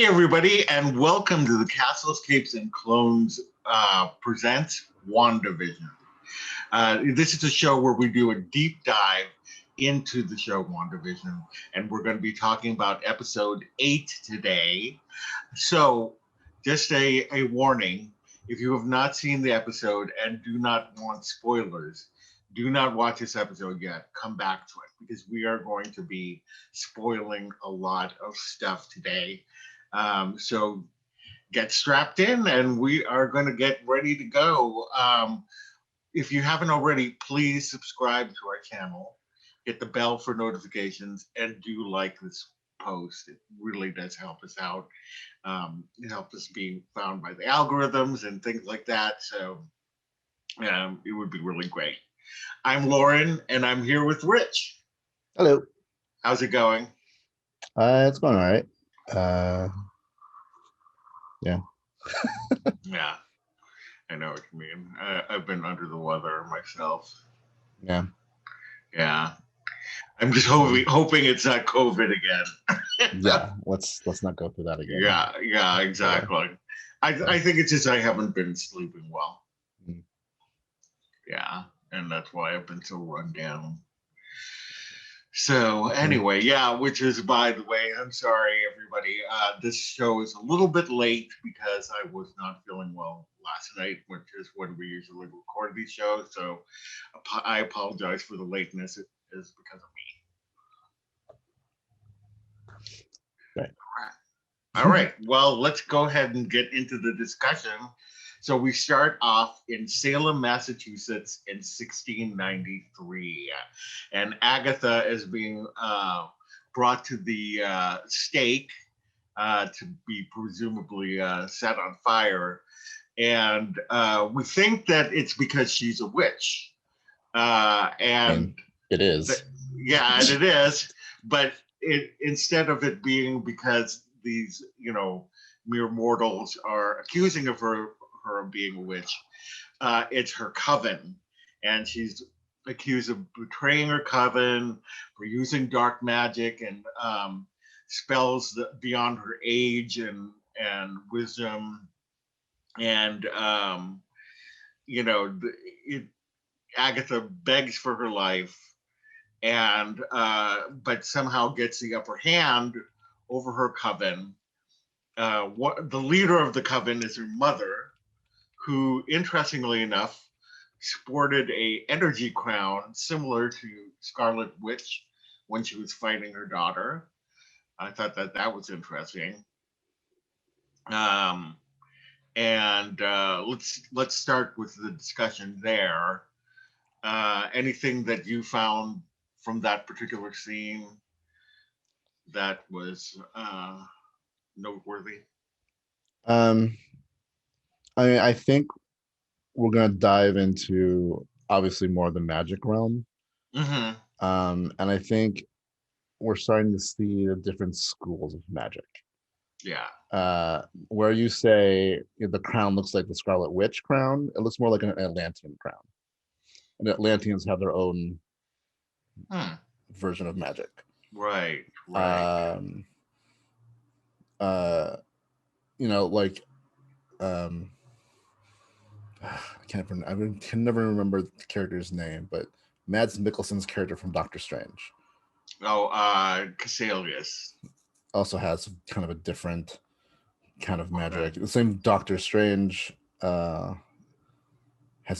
Hey, everybody, and welcome to the Castles, Capes, and Clones presents WandaVision. This is a show where we do a deep dive into the show WandaVision, and we're going to be talking about episode 8 today. So, just a warning, if you have not seen the episode and do not want spoilers, do not watch this episode yet. Come back to it because we are going to be spoiling a lot of stuff today. So get strapped in and we are going to get ready to go. If you haven't already, please subscribe to our channel, hit the bell for notifications, and do like this post. It really does help us out. It helps us be found by the algorithms and things like that. So it would be really great. I'm Loren, and I'm here with Rich. Hello. How's it going? It's going all right. Yeah. Yeah, I know what you mean. I've been under the weather myself. Yeah. Yeah. I'm just hoping it's not COVID again. Yeah. Let's not go through that again. Yeah, exactly. I think it's just I haven't been sleeping well. Mm. Yeah, and that's why I've been so run down. So anyway, yeah, which is, by the way, I'm sorry, everybody. This show is a little bit late because I was not feeling well last night, which is when we usually record these shows. So I apologize for the lateness. It is because of me. Right. All right. Well, let's go ahead and get into the discussion. So we start off in Salem, Massachusetts in 1693. And Agatha is being brought to the stake to be presumably set on fire. And we think that it's because she's a witch. And it is. Yeah, and it is. But instead of it being because these, mere mortals are accusing of her of being a witch, it's her coven, and she's accused of betraying her coven, for using dark magic and spells beyond her age and wisdom, and Agatha begs for her life, and but somehow gets the upper hand over her coven. The leader of the coven is her mother, who, interestingly enough, sported a energy crown similar to Scarlet Witch when she was fighting her daughter. I thought that was interesting. And let's start with the discussion there. Anything that you found from that particular scene that was noteworthy? I think we're gonna dive into obviously more of the magic realm. Mm-hmm. And I think we're starting to see the different schools of magic. Yeah. Where you say the crown looks like the Scarlet Witch crown, it looks more like an Atlantean crown. And Atlanteans have their own version of magic. Right. I can never remember the character's name, but Mads Mikkelsen's character from Doctor Strange. Oh, Cassilius also has kind of a different kind of magic. The same Doctor Strange has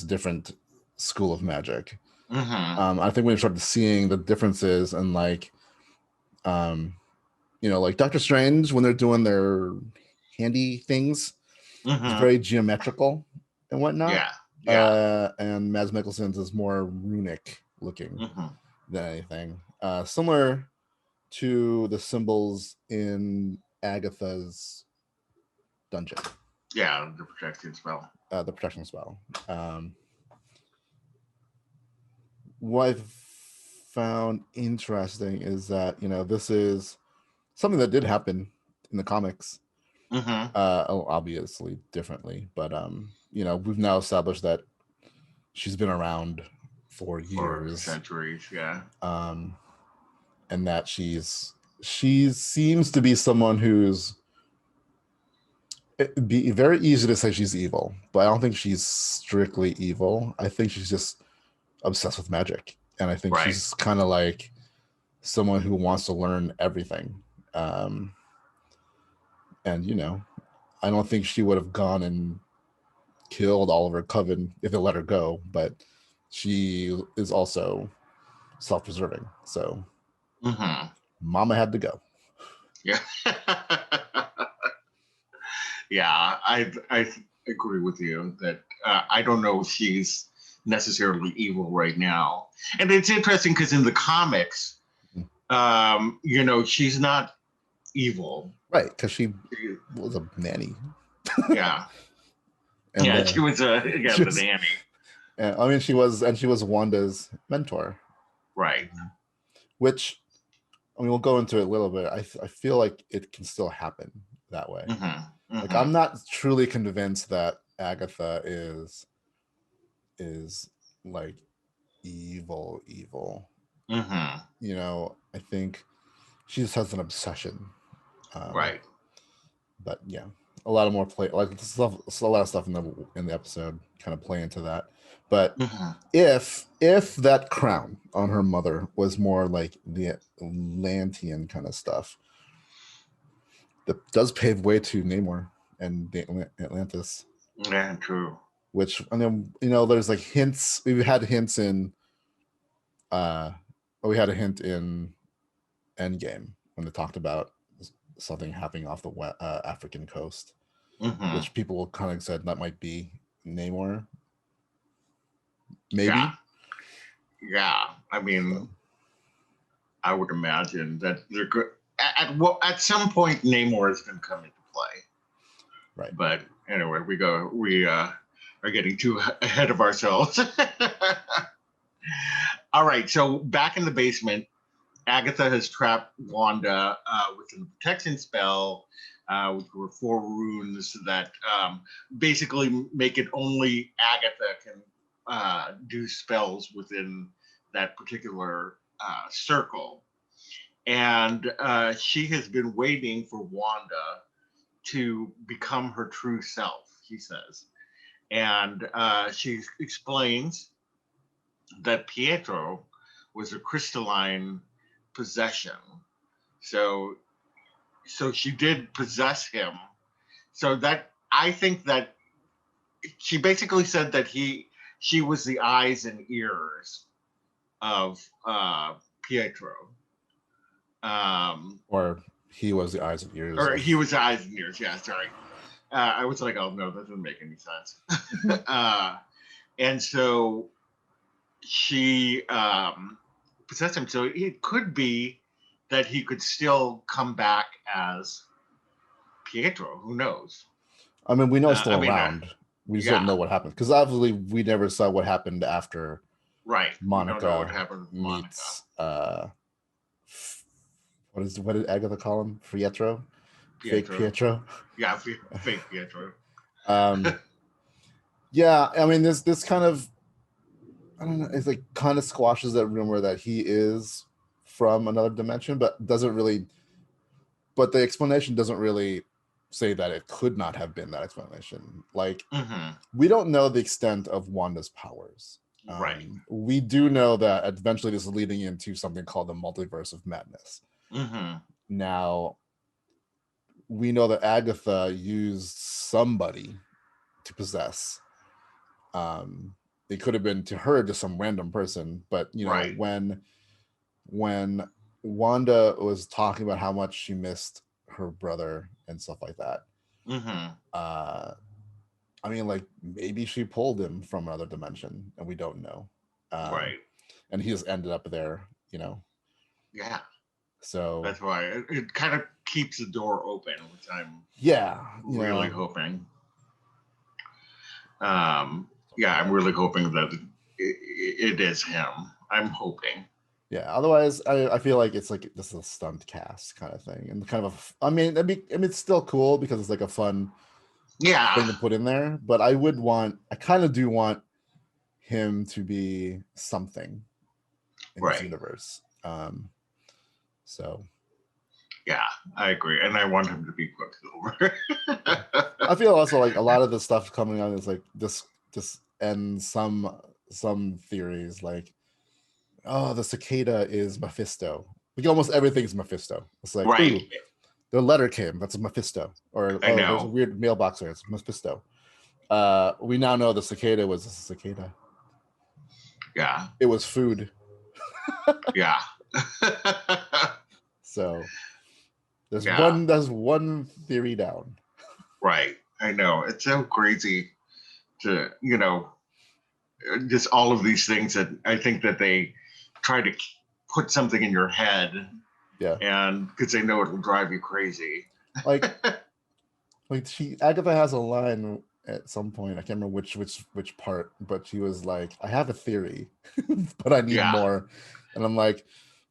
a different school of magic. Mm-hmm. I think we've started seeing the differences in like Doctor Strange, when they're doing their handy things, it's very geometrical and whatnot. And Mads Mikkelsen's is more runic looking than anything. Similar to the symbols in Agatha's dungeon. Yeah, the protection spell. What I've found interesting is that, this is something that did happen in the comics. Obviously differently, but we've now established that she's been around for years, centuries, yeah. And that she seems to be someone who's it'd be very easy to say she's evil, but I don't think she's strictly evil. I think she's just obsessed with magic, and I think she's kind of like someone who wants to learn everything. And I don't think she would have gone and killed Oliver Coven if they let her go, but she is also self-preserving. So Mama had to go. Yeah. Yeah, I agree with you that I don't know if she's necessarily evil right now. And it's interesting because in the comics, she's not evil. Right, because she was a nanny. Yeah. And, she was the nanny. I mean, she was Wanda's mentor. Right. Which, I mean, we'll go into it a little bit. I feel like it can still happen that way. Like, I'm not truly convinced that Agatha is like evil. I think she just has an obsession. Right. But yeah, a lot of more play, like a lot of stuff in the episode kind of play into that. But if that crown on her mother was more like the Atlantean kind of stuff, that does pave way to Namor and the Atlantis. Yeah, true. Which, and then there's like hints. We've had hints in. We had a hint in Endgame when they talked about something happening off the African coast, which people kind of said that might be Namor. Maybe. Yeah. I mean, I would imagine that they're good. At some point, Namor is going to come into play. Right. But anyway, we are getting too ahead of ourselves. All right. So back in the basement, Agatha has trapped Wanda within a protection spell, which were 4 runes that basically make it only Agatha can do spells within that particular circle. And she has been waiting for Wanda to become her true self, she says. And she explains that Pietro was a crystalline possession. So she did possess him. So that, I think that she basically said that she was the eyes and ears of Pietro. Or he was the eyes and ears. Or he was the eyes and ears, yeah, sorry. I was like, oh no, that doesn't make any sense. And so she possessed him. So it could be that he could still come back as Pietro. Who knows? I mean, we know he's still around. We just don't know what happened. Because obviously we never saw what happened after Monica we don't know what happened with meets what did Agatha call him? Pietro? Fake Pietro? Yeah, fake Pietro. Yeah, I mean, this kind of, I don't know, it's like kind of squashes that rumor that he is from another dimension, but doesn't really, but the explanation doesn't really say that it could not have been that explanation. Like, we don't know the extent of Wanda's powers. Right. We do know that eventually this is leading into something called the multiverse of madness. Now, we know that Agatha used somebody to possess. It could have been to her just some random person, but when Wanda was talking about how much she missed her brother and stuff like that, I mean, like, maybe she pulled him from another dimension and we don't know. Right. And he just ended up there, Yeah. So that's why it kind of keeps the door open, which I'm really hoping. Yeah, I'm really hoping that it is him. I'm hoping. Yeah. Otherwise, I feel like it's like this is a stunt cast kind of thing, and kind of I mean, it's still cool because it's like a fun thing to put in there. But I kind of do want him to be something in this universe. So Yeah, I agree, and I want him to be Quicksilver. I feel also like a lot of the stuff coming on is like this and some theories like, oh, the cicada is Mephisto. Like almost everything's Mephisto. It's like, right. Ooh, their letter came. That's a Mephisto. Or there's a weird mailbox there. It's Mephisto. We now know the cicada was a cicada. Yeah. It was food. Yeah. So there's one theory down. Right. I know. It's so crazy to, just all of these things that I think that they try to put something in your head. Yeah. And because they know it'll drive you crazy. Like Agatha has a line at some point. I can't remember which part, but she was like, I have a theory, but I need more. And I'm like,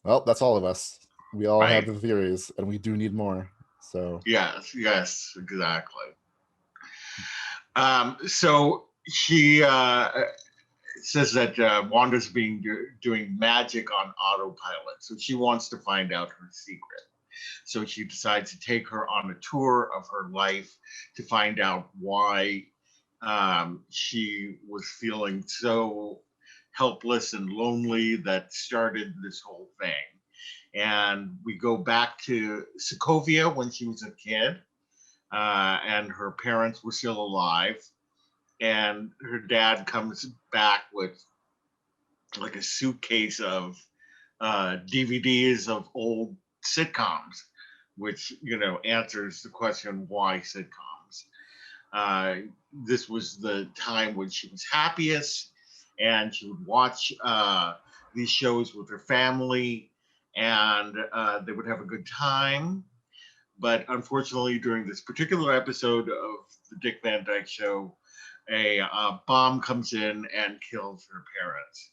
well, that's all of us. We all have the theories and we do need more. So yes, exactly. So she says that Wanda's doing magic on autopilot. So she wants to find out her secret. So she decides to take her on a tour of her life to find out why she was feeling so helpless and lonely that started this whole thing. And we go back to Sokovia when she was a kid, and her parents were still alive. And her dad comes back with like a suitcase of DVDs of old sitcoms, which answers the question why sitcoms. This was the time when she was happiest, and she would watch these shows with her family, and they would have a good time. But unfortunately, during this particular episode of the Dick Van Dyke Show, a bomb comes in and kills her parents.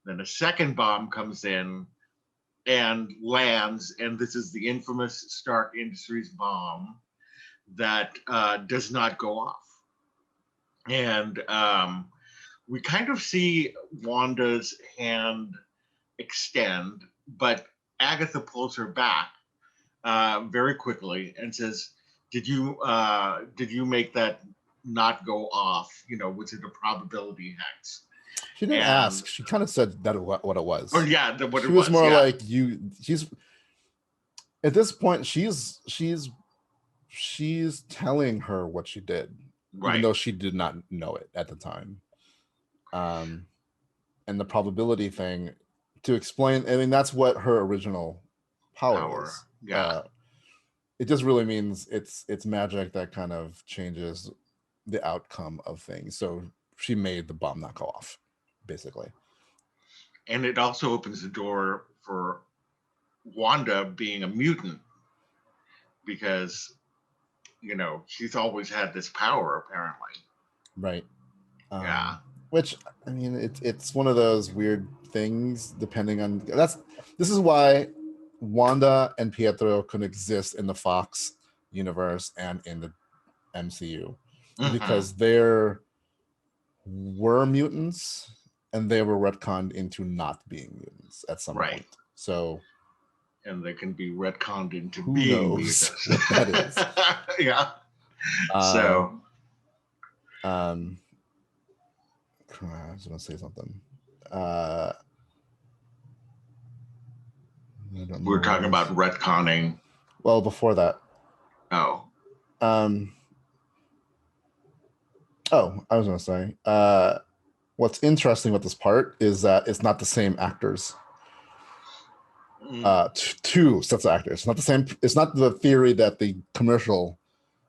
Then a second bomb comes in and lands, and this is the infamous Stark Industries bomb that does not go off. And we kind of see Wanda's hand extend, but Agatha pulls her back very quickly and says, did you make that not go off? Was it a probability hex? She didn't ask. She kind of said that what it was. Oh yeah, what it was. She was more like she's at this point. She's telling her what she did, even though she did not know it at the time. And the probability thing to explain. I mean, that's what her original power is. Yeah. It just really means it's magic that kind of changes the outcome of things. So she made the bomb not go off, basically. And it also opens the door for Wanda being a mutant, because she's always had this power, apparently. Right. Yeah. Which, I mean, it's one of those weird things. Depending on this is why Wanda and Pietro can exist in the Fox universe and in the MCU, because there were mutants and they were retconned into not being mutants at some point. So, and they can be retconned into who being knows mutants. what that is. Yeah. I was going to say something. We're talking about retconning. Well, before that. Oh. I was going to say, what's interesting with this part is that it's not the same actors. Two sets of actors. It's not the same. It's not the theory that the commercial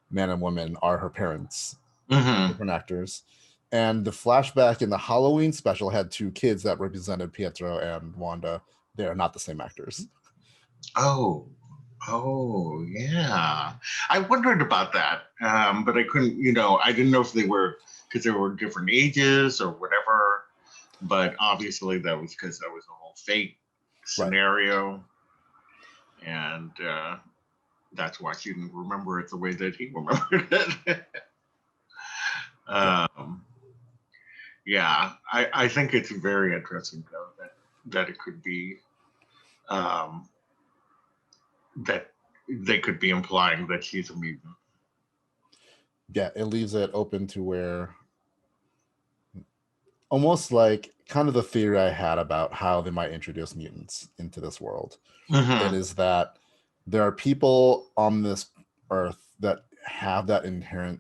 man and woman are her parents. Different actors. And the flashback in the Halloween special had two kids that represented Pietro and Wanda. They are not the same actors. Oh, yeah. I wondered about that, but I couldn't. I didn't know if they were because they were different ages or whatever. But obviously, that was because that was a whole fate scenario, and that's why she didn't remember it the way that he remembered it. Yeah, I think it's very interesting though that it could be that they could be implying that she's a mutant. Yeah, it leaves it open to where, almost like kind of the theory I had about how they might introduce mutants into this world. It is that there are people on this earth that have that inherent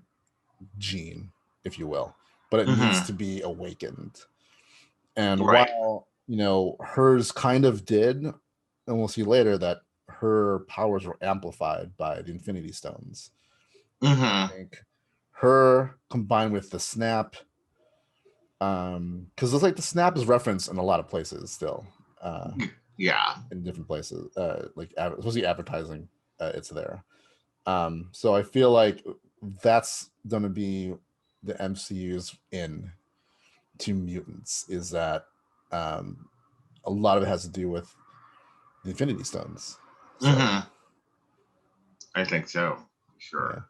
gene, if you will, but it needs to be awakened. And while, hers kind of did, and we'll see later that her powers were amplified by the Infinity Stones. I think her combined with the snap, because it's like the snap is referenced in a lot of places still. In different places, like especially advertising, it's there. So I feel like that's gonna be the MCU's in to mutants, is that a lot of it has to do with the Infinity Stones. So, I think so, sure. Yeah.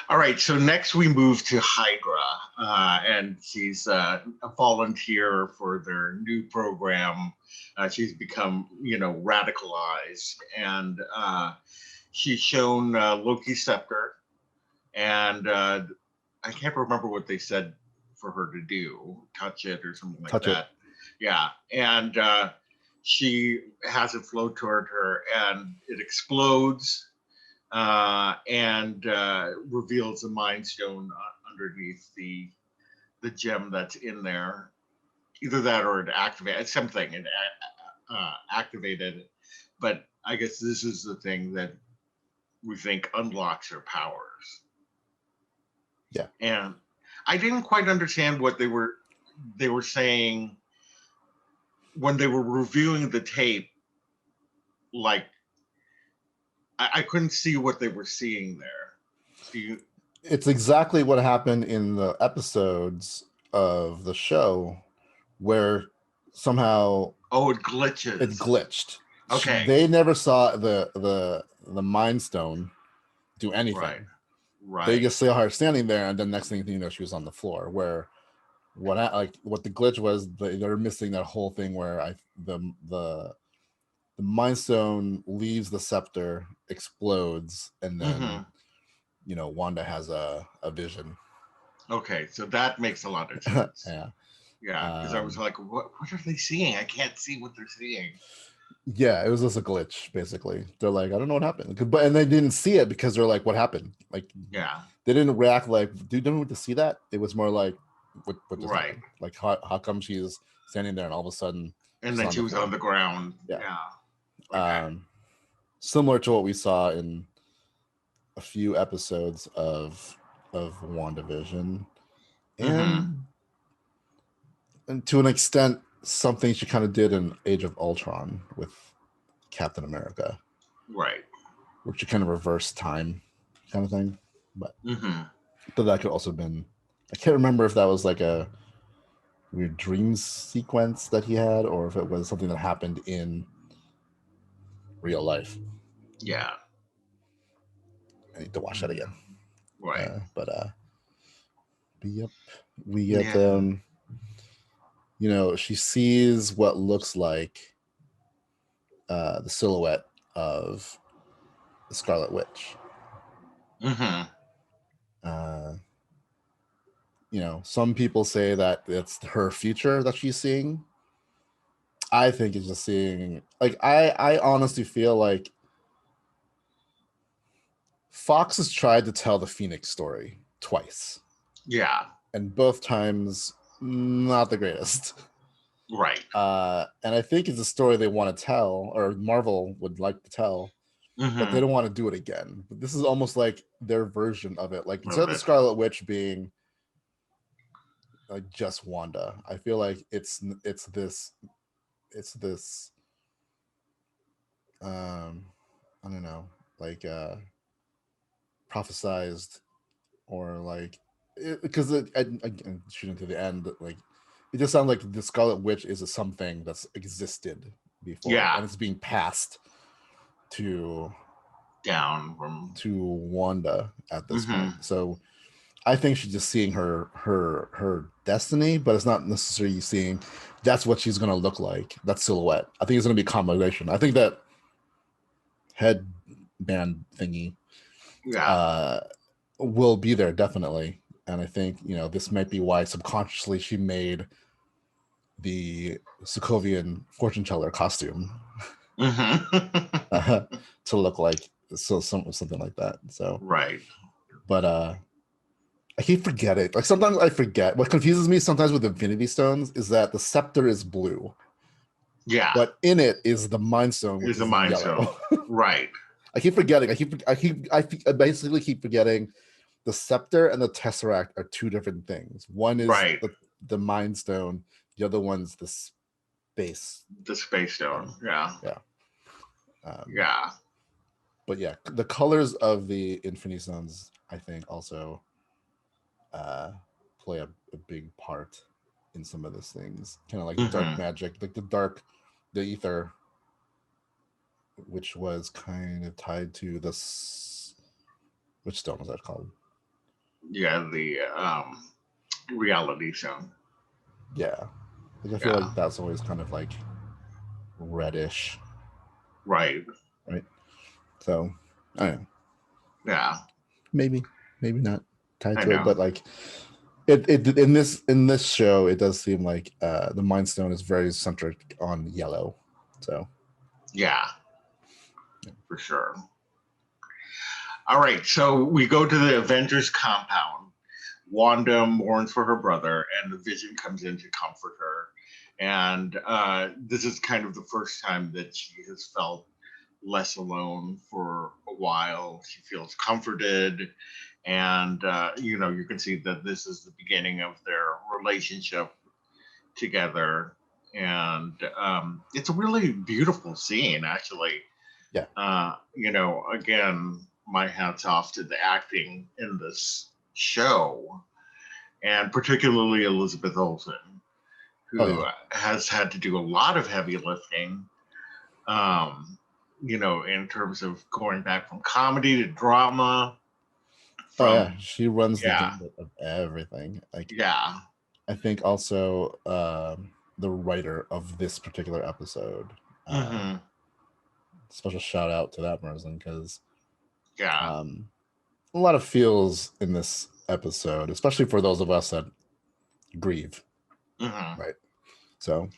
All right, so next we move to Hydra, and she's a volunteer for their new program. She's become, radicalized, and she's shown Loki's scepter, and I can't remember what they said for her to do, touch it or something like that. Yeah, and she has it flow toward her, and it explodes. And reveals the Mind Stone underneath the gem that's in there. Either that or it activated something. It activated it. But I guess this is the thing that we think unlocks her powers. Yeah. And I didn't quite understand what they were saying when they were reviewing the tape. Like, I couldn't see what they were seeing there. It's exactly what happened in the episodes of the show where somehow it glitches. It glitched. Okay. They never saw the Mind Stone do anything. Right. They just saw her standing there, and then next thing you know, she was on the floor. Where what the glitch was, they're missing that whole thing where the Mind Stone leaves the scepter, explodes, and then Wanda has a vision. Okay, so that makes a lot of sense. Yeah, because I was like, what are they seeing? I can't see what they're seeing. Yeah, it was just a glitch, basically. They're like, I don't know what happened, and they didn't see it because they're like, what happened? Like, they didn't react like, dude, don't want to see that. It was more like, what just happened? Like, how come she's standing there and all of a sudden, and then she was on the ground? Yeah. Okay. Similar to what we saw in a few episodes of WandaVision, and to an extent, something she kind of did in Age of Ultron with Captain America, right? Which she kind of reversed time, kind of thing. But but that could also have been. I can't remember if that was like a weird dream sequence that he had, or if it was something that happened in real life. Yeah. I need to watch that again. Right. But yep, we get she sees what looks like the silhouette of the Scarlet Witch. Some people say that it's her future that she's seeing. I think it's just seeing, like, I honestly feel like Fox has tried to tell the Phoenix story twice. Yeah. And both times, not the greatest. Right. And I think it's a story they want to tell, or Marvel would like to tell, but they don't want to do it again. But this is almost like their version of it. Like, instead of the Scarlet Witch being like just Wanda, I feel like it's this I don't know, like prophesized, or like, because shooting to the end, like, it just sounds like the Scarlet Witch is something that's existed before, and it's being passed to Wanda at this point. So I think she's just seeing her destiny, but it's not necessarily seeing that's what she's going to look like, that silhouette. I think it's going to be a combination. I think that headband thingy, will be there definitely. And I think, you know, this might be why subconsciously she made the Sokovian fortune teller costume to look like something like that. So but I keep forgetting. Like sometimes I forget. What confuses me sometimes with Infinity Stones is that the scepter is blue. Yeah. But in it is the Mind Stone, which is yellow. Right. I keep forgetting. I basically keep forgetting the scepter and the Tesseract are two different things. One is the Mind Stone. The other one's the space. The Space Stone. Yeah. Yeah. But yeah, the colors of the Infinity Stones, I think, also play a big part in some of those things. Kind of like dark magic, like the ether, which was kind of tied to this. Which stone was that called? Yeah, the reality stone. Yeah, like I feel like that's always kind of like reddish. Right. So I don't know. Yeah. Maybe not tied to it, but like it in this show, it does seem like the Mind Stone is very centric on yellow. So yeah, for sure. All right, so we go to the Avengers compound. Wanda mourns for her brother, and the Vision comes in to comfort her. And this is kind of the first time that she has felt less alone for a while. She feels comforted, and you know, you can see that this is the beginning of their relationship together. And it's a really beautiful scene, actually. Yeah. You know, again, my hat's off to the acting in this show, and particularly Elizabeth Olsen, who has had to do a lot of heavy lifting, you know, in terms of going back from comedy to drama. She runs the gambit of everything. Like, I think also the writer of this particular episode. Special shout out to that person, because a lot of feels in this episode, especially for those of us that grieve. Right. So,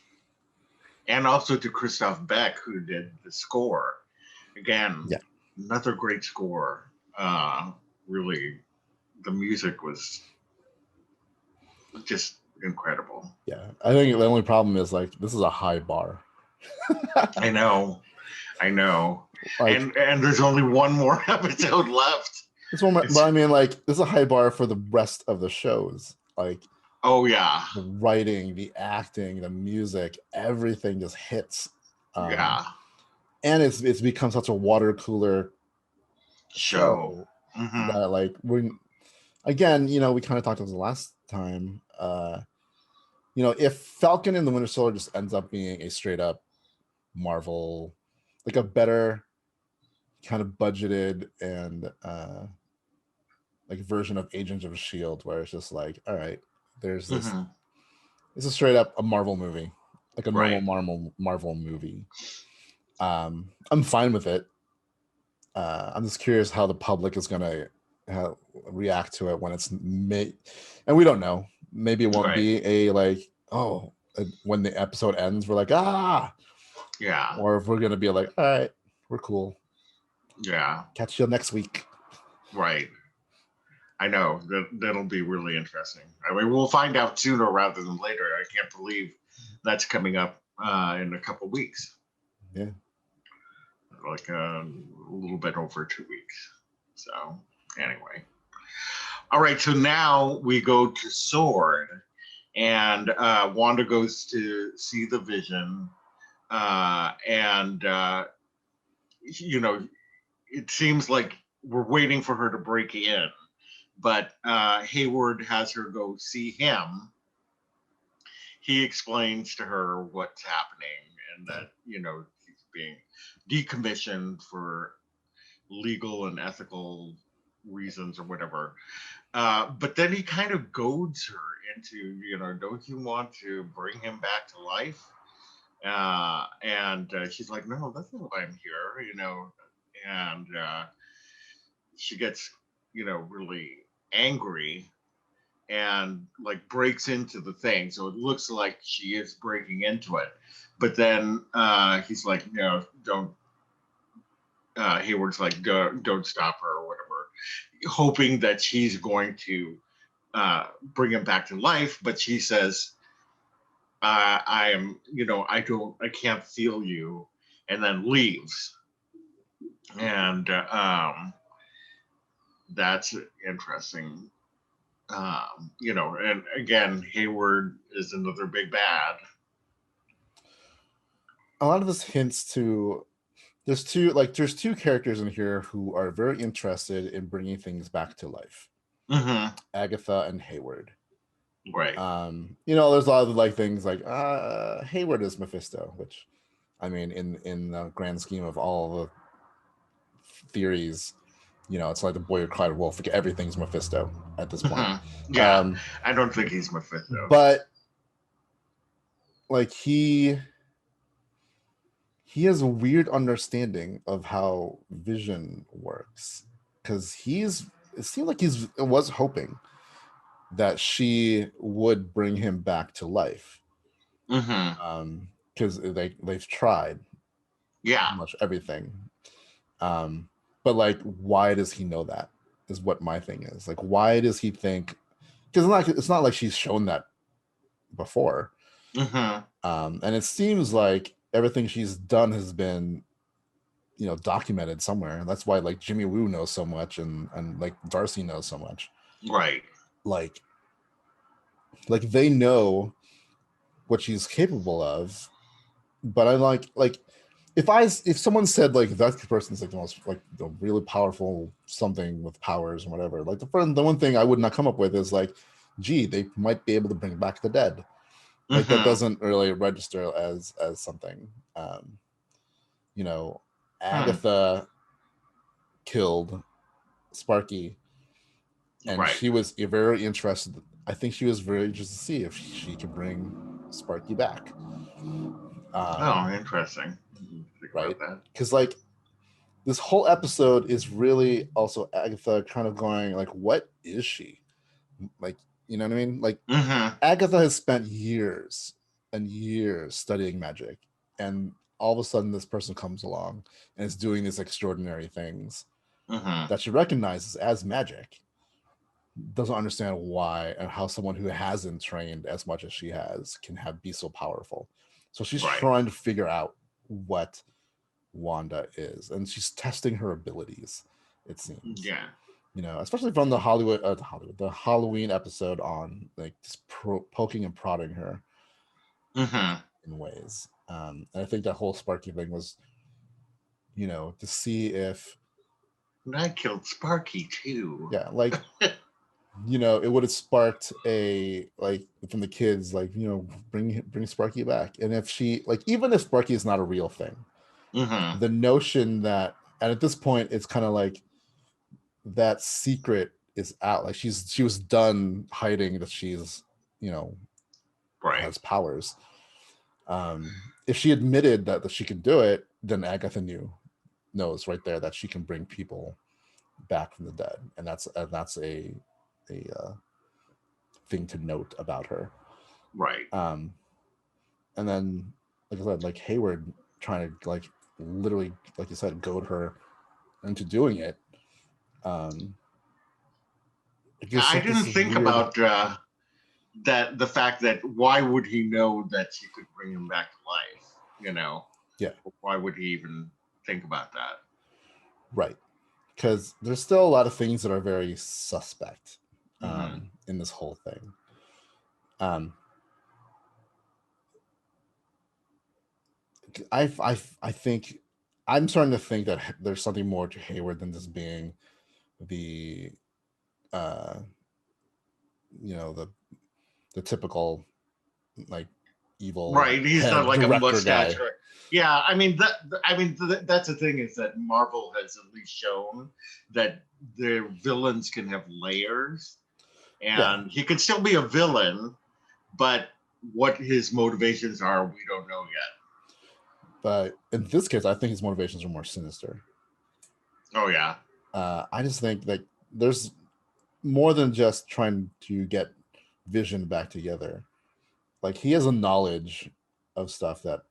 and also to Christoph Beck, who did the score. Again, another great score. Really, the music was just incredible. Yeah, I think the only problem is like this is a high bar. I know. Like, and there's only one more episode left. But I mean, like, this is a high bar for the rest of the shows. Like, the writing, the acting, the music, everything just hits. And it's become such a water cooler show that, like, again, you know, we kind of talked about this last time. You know, if Falcon and the Winter Soldier just ends up being a straight up Marvel, like a better kind of budgeted and like version of Agents of S.H.I.E.L.D., where it's just like, all right, there's this. It's a straight up a Marvel movie, like a normal Marvel movie. I'm fine with it. I'm just curious how the public is gonna react to it when it's made, and we don't know. Maybe it won't be a like, when the episode ends, we're like, or if we're gonna be like, all right, we're cool. Catch you next week. Right. I know that'll be really interesting. I mean, we'll find out sooner rather than later. I can't believe that's coming up in a couple weeks. Yeah. Like a little bit over 2 weeks. So anyway. All right. So now we go to Sword, and Wanda goes to see the Vision. And, you know, it seems like we're waiting for her to break in. But Hayward has her go see him. He explains to her what's happening, and that, you know, he's being decommissioned for legal and ethical reasons or whatever. But then he kind of goads her into, you know, don't you want to bring him back to life? And she's like, no, that's not why I'm here, you know. and she gets, really angry and like breaks into the thing. So it looks like she is breaking into it. But then he's like, don't. Hayward's like, don't stop her or whatever, hoping that she's going to bring him back to life. But she says, I am, I can't feel you, and then leaves. And that's interesting. And again, Hayward is another big bad. A lot of this hints to there's two characters in here who are very interested in bringing things back to life. Mm-hmm. Agatha and Hayward. Right. There's a lot of things like Hayward is Mephisto, which, I mean, in the grand scheme of all the theories, it's like the boy who cried wolf. Everything's Mephisto at this point. Mm-hmm. Yeah, I don't think he's Mephisto, but like he has a weird understanding of how vision works, because it seemed like he was hoping that she would bring him back to life. Mm-hmm. Because they've tried pretty much everything. But like, why does he know that is what my thing is. Like, why does he think? Because it's not like she's shown that before. Mm-hmm. And it seems like everything she's done has been, documented somewhere. And that's why like Jimmy Woo knows so much, and like Darcy knows so much. Right. Like they know what she's capable of. But I like if someone said like that person's like the most like the really powerful something with powers and whatever, like the one thing I would not come up with is like, gee, they might be able to bring back the dead. Like that doesn't really register as something. Agatha killed Sparky, and she was very interested. I think she was very interested to see if she could bring Sparky back. Interesting. Right? Because like this whole episode is really also Agatha kind of going like, what is she? Like, you know what I mean? Like Agatha has spent years and years studying magic, and all of a sudden this person comes along and is doing these extraordinary things that she recognizes as magic. Doesn't understand why and how someone who hasn't trained as much as she has can be so powerful. So she's trying to figure out what Wanda is, and she's testing her abilities, it seems. Yeah. Especially from the Halloween episode on, like, just poking and prodding her in ways. And I think that whole Sparky thing was, to see if I killed Sparky too. Yeah, like it would have sparked a like from the kids, like, bring Sparky back. And if she like, even if Sparky is not a real thing, the notion that, and at this point it's kind of like that secret is out, like she was done hiding that she's has powers. If she admitted that she could do it, then Agatha knows right there that she can bring people back from the dead, and that's a thing to note about her. Right. And then, like I said, like Hayward trying to like literally, like you said, goad her into doing it. I didn't think about that, the fact that why would he know that she could bring him back to life? Yeah. Why would he even think about that? Right. Because there's still a lot of things that are very suspect in this whole thing. I think I'm starting to think that there's something more to Hayward than just being the the typical like evil, right? He's not like a mustache guy. Yeah, I mean that's the thing, is that Marvel has at least shown that their villains can have layers, and he could still be a villain, but what his motivations are, we don't know yet. But in this case, I think his motivations are more sinister. Oh yeah. I just think that there's more than just trying to get Vision back together. Like he has a knowledge of stuff that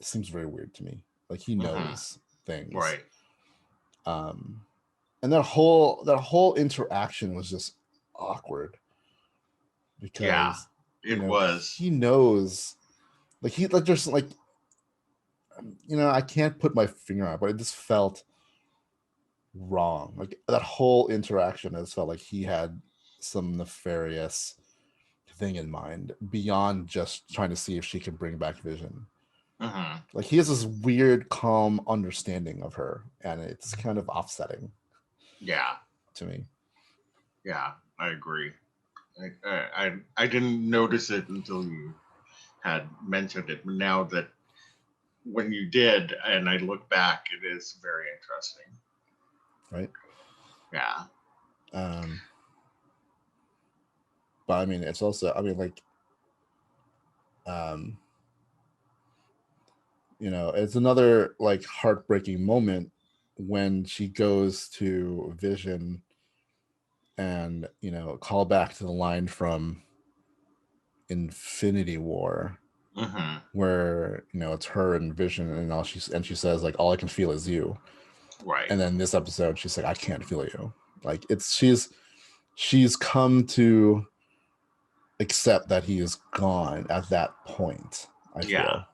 seems very weird to me. Like he knows things. Right. And that whole interaction was just awkward because it was. He knows, like he like just like I can't put my finger on it, but it just felt wrong. Like that whole interaction, it felt like he had some nefarious thing in mind beyond just trying to see if she can bring back Vision. Like he has this weird, calm understanding of her, and it's kind of offsetting. Yeah. To me. Yeah, I agree. I didn't notice it until you had mentioned it. But now that when you did, and I look back, it is very interesting. Right. Yeah. But I mean, it's also, I mean, like, it's another like heartbreaking moment when she goes to Vision and, call back to the line from Infinity War, where, it's her and Vision and she says like, all I can feel is you. Right. And then this episode, she's like, I can't feel you. Like she's come to accept that he is gone at that point, I feel. Yeah.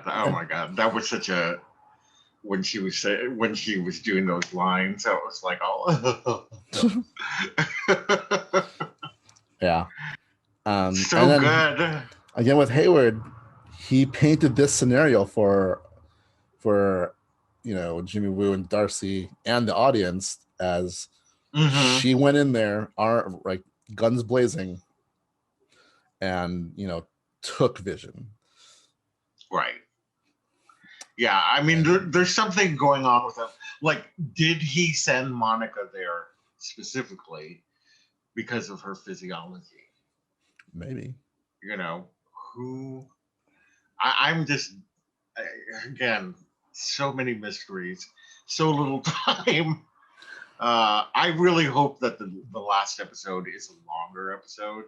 Oh my God, that was such a when she was doing those lines, that was like, oh. Yeah. So then, good. Again with Hayward, he painted this scenario for Jimmy Woo and Darcy and the audience as she went in there, like guns blazing, and took Vision. Right. Yeah, I mean, there's something going on with him. Like, did he send Monica there specifically because of her physiology? Maybe. Who? I'm just, again, so many mysteries, so little time. I really hope that the last episode is a longer episode.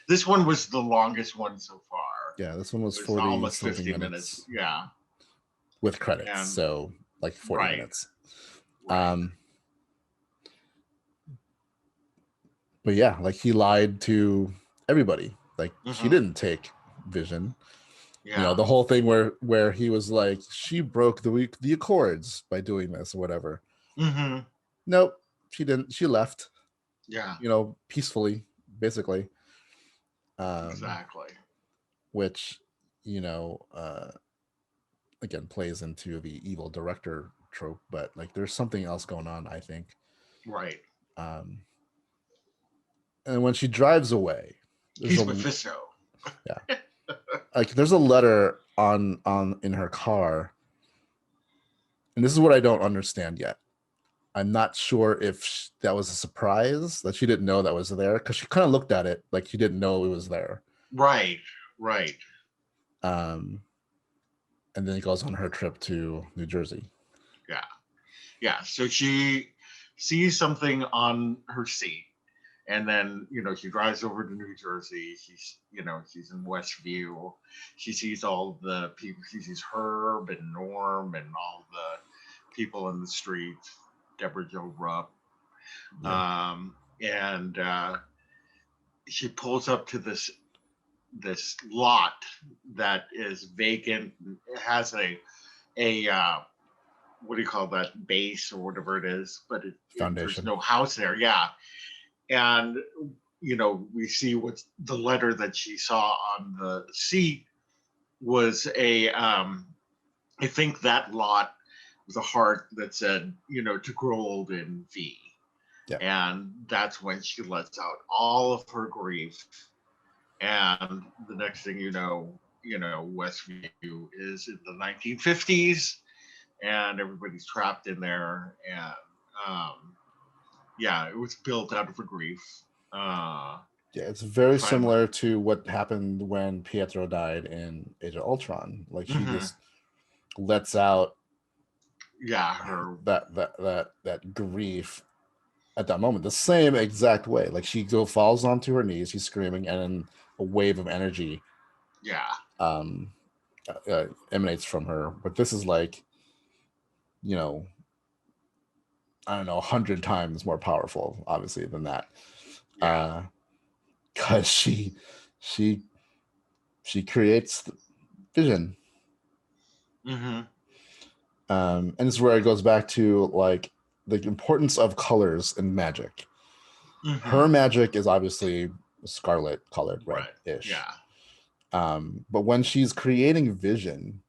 This one was the longest one so far. Yeah, this one was 40 almost 50 minutes. Yeah. With credits, so like 40 minutes. Right. But yeah, like he lied to everybody. Like she didn't take Vision. Yeah. The whole thing where he was like, she broke the accords by doing this or whatever. Nope, she didn't. She left. Yeah. Peacefully, basically. Exactly. Which, again, plays into the evil director trope, but like there's something else going on, I think. Right. And when she drives away, he's Mephisto. Yeah. Like there's a letter on in her car, and this is what I don't understand yet. I'm not sure if that was a surprise that she didn't know that was there, because she kind of looked at it like she didn't know it was there. Right. And then it goes on her trip to New Jersey. Yeah. So she sees something on her seat, and then she drives over to New Jersey. She's in Westview. She sees all the people. She sees Herb and Norm and all the people in the street. Deborah Jo Rupp. Yeah. And she pulls up to this lot that is vacant. It has a what do you call that, base or whatever it is, but there's no house there. Yeah. And we see what the letter that she saw on the seat was I think that lot was a heart that said, to grow old in V. Yeah. And that's when she lets out all of her grief. And the next thing Westview is in the 1950s, and everybody's trapped in there. And it was built out of her grief. Yeah, it's very similar to what happened when Pietro died in Age of Ultron. Like she just lets out her that grief at that moment, the same exact way. Like she falls onto her knees, she's screaming, and then a wave of energy emanates from her. But this is like, you know, I don't know, 100 times more powerful, obviously, than that. Because she creates vision. And this is where it goes back to like the importance of colors and magic. Her magic is obviously scarlet colored, red-ish. But when she's creating vision,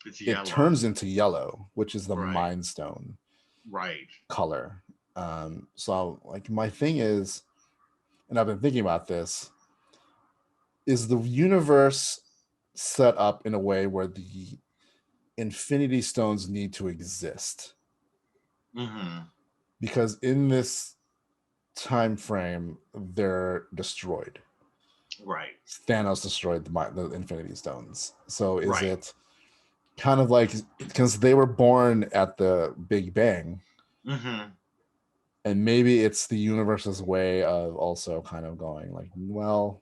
it turns into yellow, which is the Mind Stone color. So like my thing is, and I've been thinking about this, is the universe set up in a way where the Infinity Stones need to exist? Because in this time frame, they're destroyed. Thanos destroyed the Infinity Stones. So is it kind of like, because they were born at the Big Bang, and maybe it's the universe's way of also kind of going like, well,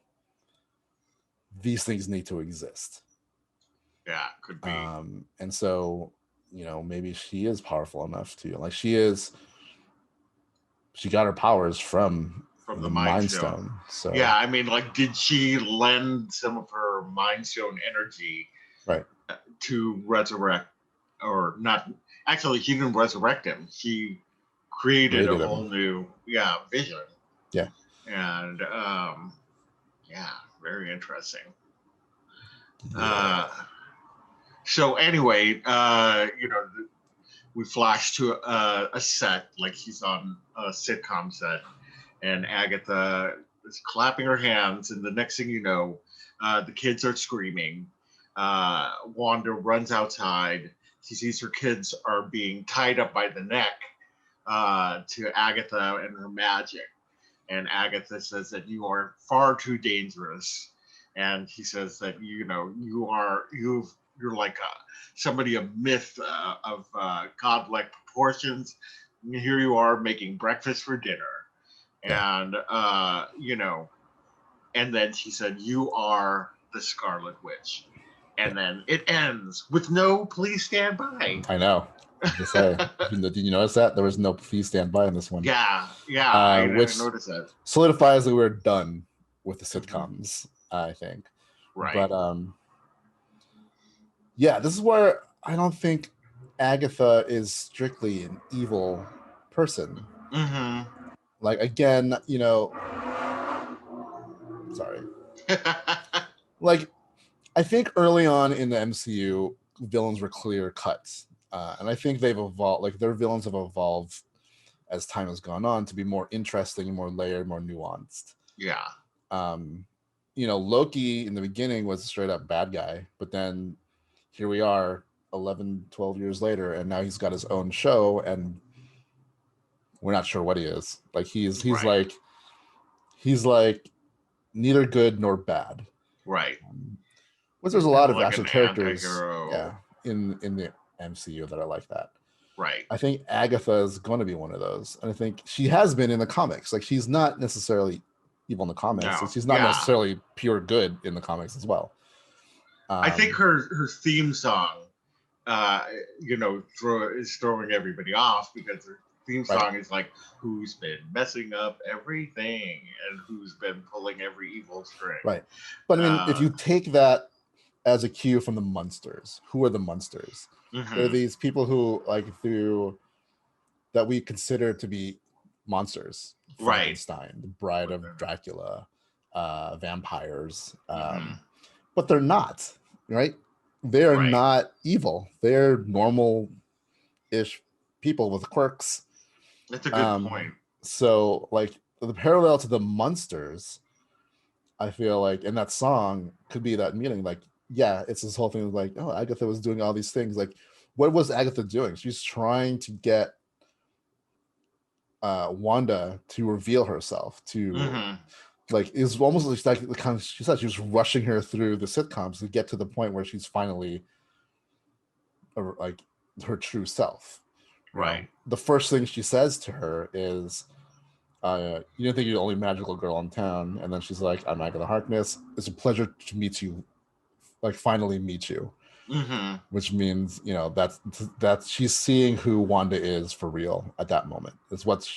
these things need to exist. Could be. And so, you know, maybe she is powerful enough to, like, she got her powers from the Mind Stone. So I mean, like, did she lend some of her Mind Stone energy to resurrect, or not? Actually, she didn't resurrect him. She created a whole new vision. And very interesting. So anyway, you know, we flash to a set, like she's on a sitcom set, and Agatha is clapping her hands, and the next thing you know, the kids are screaming. Wanda runs outside. She sees her kids are being tied up by the neck to Agatha and her magic. And Agatha says that you are far too dangerous. And he says that, you know, you're like somebody of myth of godlike proportions. And here you are making breakfast for dinner. And, you know, and then she said, you are the Scarlet Witch. And then it ends with no please stand by. I know. To say, did you notice that there was no please stand by in this one? I noticed that. Solidifies that we're done with the sitcoms, I think. But this is where I don't think Agatha is strictly an evil person. Like, again, you know, sorry. Like, I think early on in the MCU, villains were clear cuts. And I think they've evolved, like their villains have evolved as time has gone on to be more interesting, more layered, more nuanced. You know, Loki in the beginning was a straight up bad guy, but then here we are 11, 12 years later, and now he's got his own show, and we're not sure what he is. Like he's like neither good nor bad. But there's a lot of actual characters in the MCU that are like that. I think Agatha is going to be one of those, and I think she has been in the comics. Like, she's not necessarily evil in the comics, and she's not necessarily pure good in the comics as well. I think her theme song, you know, is throwing everybody off, because her theme song is like, who's been messing up everything and who's been pulling every evil string. But I mean, if you take that as a cue from the Munsters, who are the Munsters? They're these people who, like, that we consider to be monsters. Frankenstein, the Bride of Dracula, vampires, but they're not, right? They are not evil. They're normal-ish people with quirks. That's a good point. So, like, the parallel to the Munsters, I feel like in that song could be that meaning. Like, it's this whole thing of like, oh, Agatha was doing all these things. Like, what was Agatha doing? She's trying to get Wanda to reveal herself, to like it's almost like the kind of, she said she was rushing her through the sitcoms to get to the point where she's finally like her true self. Right. Know? The first thing she says to her is, you didn't think you're the only magical girl in town. And then she's like, I'm Agatha Harkness. It's a pleasure to meet you, like finally meet you. Mm-hmm. Which means, you know, that's she's seeing who Wanda is for real at that moment. It's what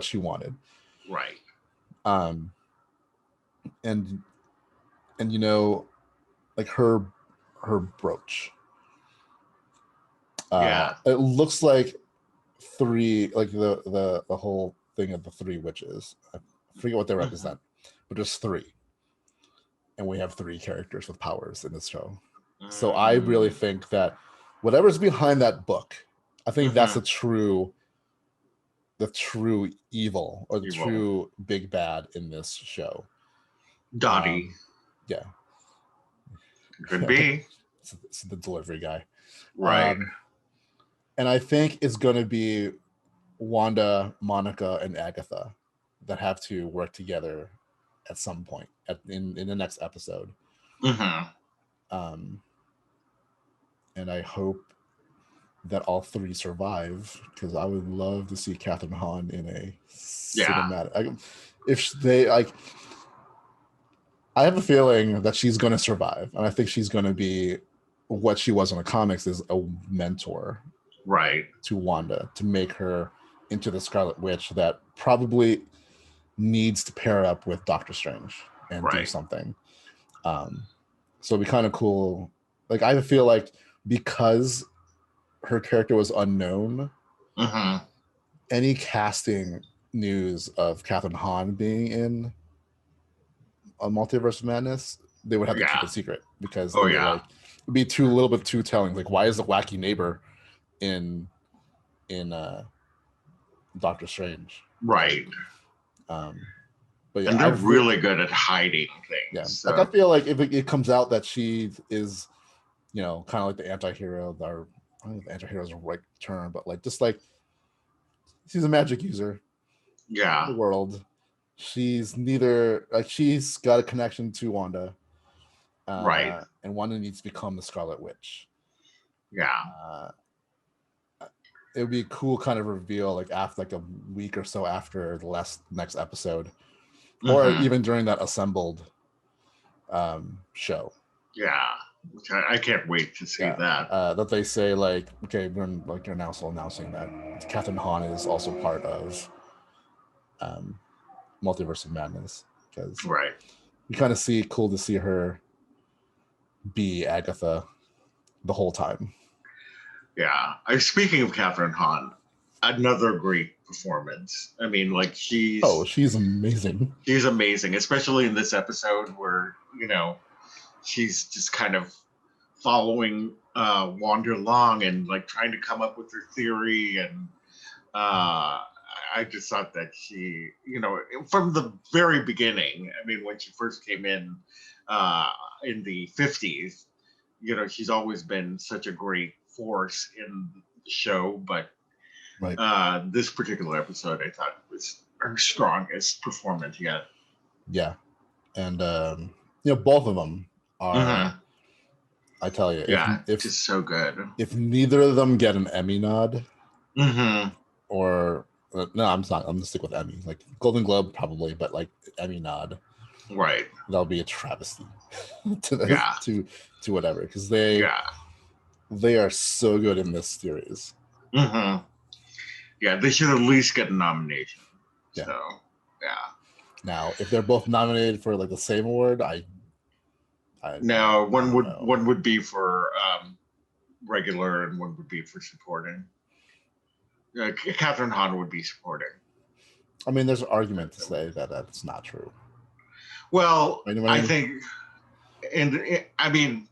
she wanted. Right. And you know, like her brooch. It looks like three, like the whole thing of the three witches. I forget what they represent, but there's three, and we have three characters with powers in this show. So I really think that whatever's behind that book, I think that's the true evil, or the true big bad in this show. Dottie. Yeah. Could be. It's the delivery guy. Right. And I think it's going to be Wanda, Monica, and Agatha that have to work together at some point in the next episode. And I hope that all three survive, because I would love to see Catherine Hahn in a cinematic. If they like, I have a feeling that she's going to survive, and I think she's going to be what she was in the comics, is a mentor, right, to Wanda, to make her into the Scarlet Witch that probably needs to pair up with Doctor Strange and do something. So it'd be kind of cool. Like, I feel like because her character was unknown, any casting news of Catherine Hahn being in a Multiverse of Madness, they would have to keep it secret, because it'd be a little bit too telling. Like, why is the wacky neighbor in Doctor Strange? Right. But yeah, and they're really good at hiding things. Yeah, so. Like, I feel like if it comes out that she is, you know, kind of like the anti-hero, or I don't know if anti-hero is the right term, but like, just like, she's a magic user. Yeah. In the world. She's neither, like, she's got a connection to Wanda. Right. And Wanda needs to become the Scarlet Witch. Yeah. It would be a cool kind of reveal, like after like a week or so after the next episode, or even during that assembled show. Yeah, I can't wait to see that. That they say, like, okay, we're like, you're now also announcing that Catherine Hahn is also part of Multiverse of Madness, because you kind of cool to see her be Agatha the whole time. Yeah. Speaking of Catherine Hahn, another great performance. I mean, like, she's amazing. She's amazing, especially in this episode where, you know, she's just kind of following Wanda along and like trying to come up with her theory. And I just thought that she, you know, from the very beginning, I mean, when she first came in the 50s, you know, she's always been such a great force in the show. But this particular episode, I thought, was her strongest performance yet. Yeah. And, you know, both of them are, I tell you, if just so good. If neither of them get an Emmy nod, or no, I'm gonna stick with Emmy. Like, Golden Globe probably, but like Emmy nod, right? That'll be a travesty to whatever, because they are so good in this series. Yeah, they should at least get a nomination. Yeah. So Now, if they're both nominated for like the same award, one would be for regular, and one would be for supporting. Catherine Hahn would be supporting. I mean, there's an argument to say that that's not true. Well, I think, and I mean,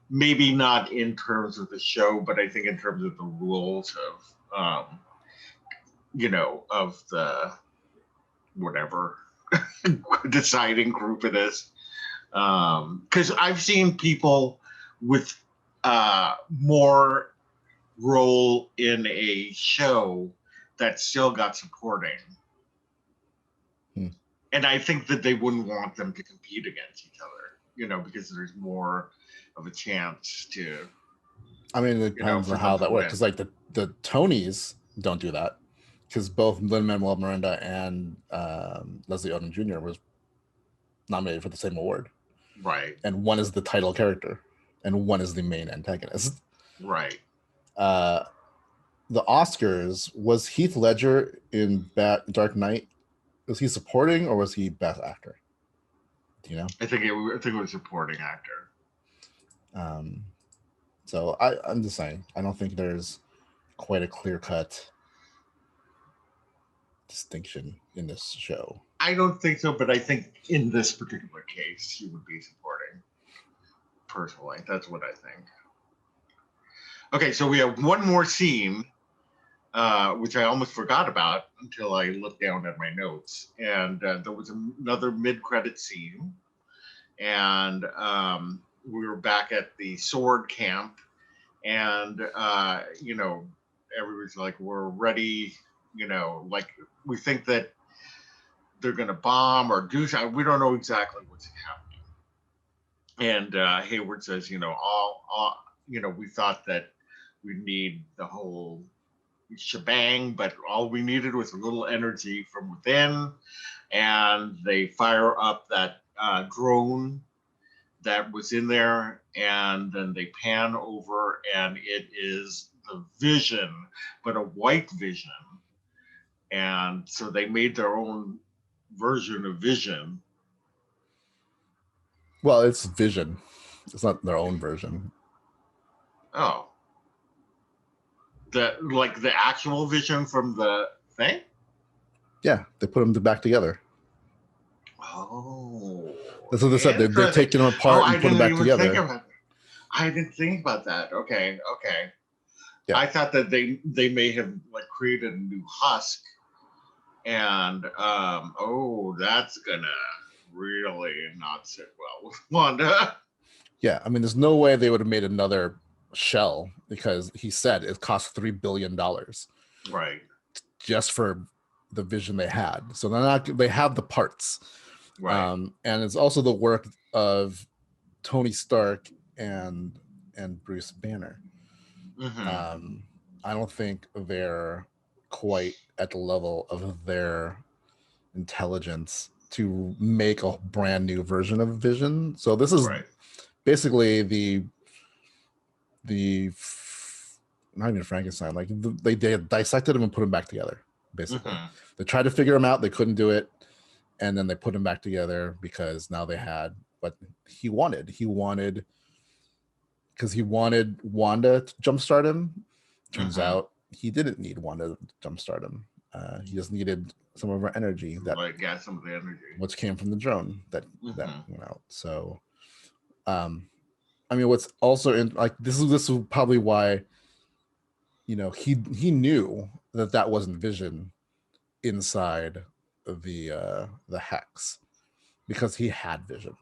maybe not in terms of the show, but I think in terms of the rules of, you know, of the whatever deciding group it is. Because I've seen people with more role in a show that still got supporting. And I think that they wouldn't want them to compete against each other, because there's more of a chance to. I mean, it depends on how that works. Because like the Tonys don't do that, because both Lin-Manuel Miranda and Leslie Odom Jr. was nominated for the same award. Right. And one is the title character, and one is the main antagonist. Right. The Oscars, was Heath Ledger in Dark Knight? Was he supporting or was he best actor? Do you know? I think it was supporting actor. So I'm just saying, I don't think there's quite a clear-cut distinction in this show. I don't think so, but I think in this particular case, he would be supporting. Personally, that's what I think. Okay, so we have one more scene, which I almost forgot about until I looked down at my notes. And there was another mid-credit scene. And we were back at the sword camp. And, everybody's like, we're ready. Like, we think that they're going to bomb or do something. We don't know exactly what's happening. And Hayward says, we thought that we'd need the whole shebang, but all we needed was a little energy from within. And they fire up that drone that was in there, and then they pan over, and it is the Vision, but a white Vision. And so they made their own version of Vision. Well, it's Vision. It's not their own version. Oh. The actual Vision from the thing? Yeah, they put them back together. Oh. That's what they said. They're taking them apart and putting them back together. I didn't think about that. Okay. Yeah. I thought that they may have created a new husk, and that's gonna really not sit well with Wanda. Yeah, I mean, there's no way they would have made another shell, because he said it cost $3 billion. Right. Just for the Vision they had. So they have the parts. Right. And it's also the work of Tony Stark and Bruce Banner. Mm-hmm. I don't think they're quite at the level of their intelligence to make a brand new version of Vision. So this is basically the not even Frankenstein. Like they dissected him and put him back together. Basically, they tried to figure him out. They couldn't do it, and then they put him back together because now they had what he wanted. He wanted Wanda to jumpstart him. Turns out he didn't need Wanda to jumpstart him. He just needed some of her energy, some of the energy, which came from the drone that went out. So, I mean, what's also in this is probably why, he knew that wasn't Vision inside the hex, because he had Vision.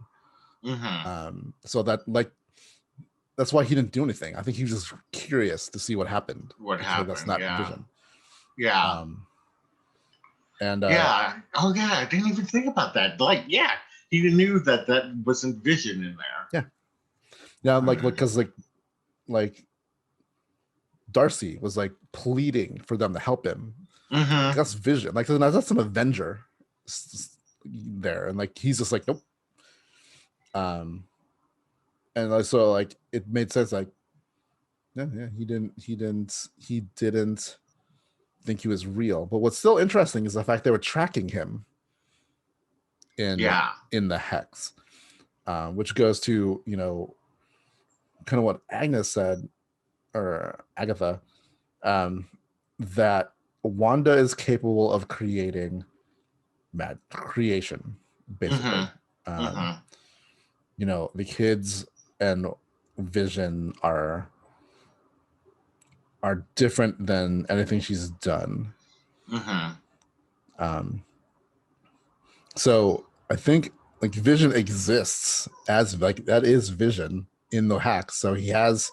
So that's why he didn't do anything. I think he was just curious to see what happened. That's not Vision. Yeah. I didn't even think about that. He knew that wasn't Vision in there. Yeah, because Darcy was pleading for them to help him. That's Vision. That's an Avenger there, and he's just nope. And so it made sense. He didn't think he was real. But what's still interesting is the fact they were tracking him in the hex, which goes to kind of what Agnes said, or Agatha, that Wanda is capable of creating creation, basically. The kids and Vision are different than anything she's done. So I think Vision exists as that is Vision in the hack. So he is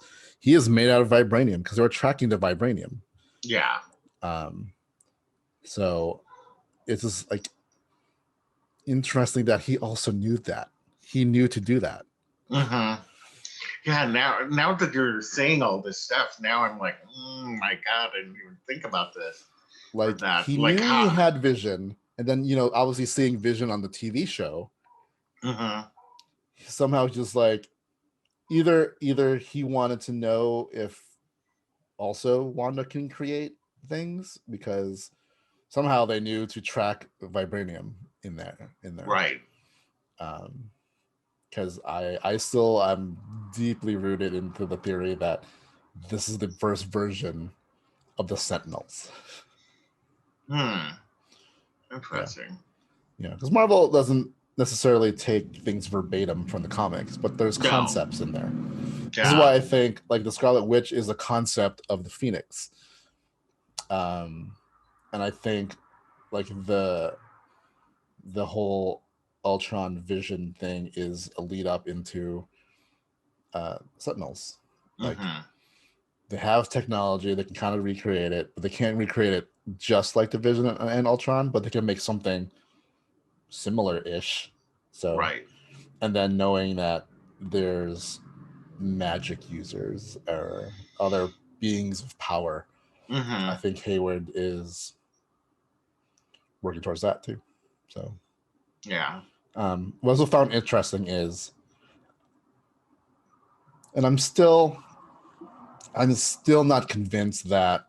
made out of vibranium, because they were tracking the vibranium. Yeah. So it's just interesting that he also knew that. He knew to do that. Mm-hmm. Yeah, now that you're saying all this stuff, now I'm like, my God, I didn't even think about this. Like he knew he had Vision, and then obviously seeing Vision on the TV show, somehow just like either he wanted to know if also Wanda can create things, because somehow they knew to track vibranium in there. Right. Because I'm deeply rooted into the theory that this is the first version of the Sentinels. Interesting. Yeah, because Marvel doesn't necessarily take things verbatim from the comics, but there's concepts in there. Yeah. This is why I think like the Scarlet Witch is a concept of the Phoenix. And I think like the whole Ultron Vision thing is a lead up into Sentinels. Like they have technology, they can kind of recreate it, but they can't recreate it just like the Vision and Ultron, but they can make something similar-ish. So right. And then knowing that there's magic users or other beings of power, I think Hayward is working towards that too. So yeah. What I also found interesting is, and I'm still not convinced that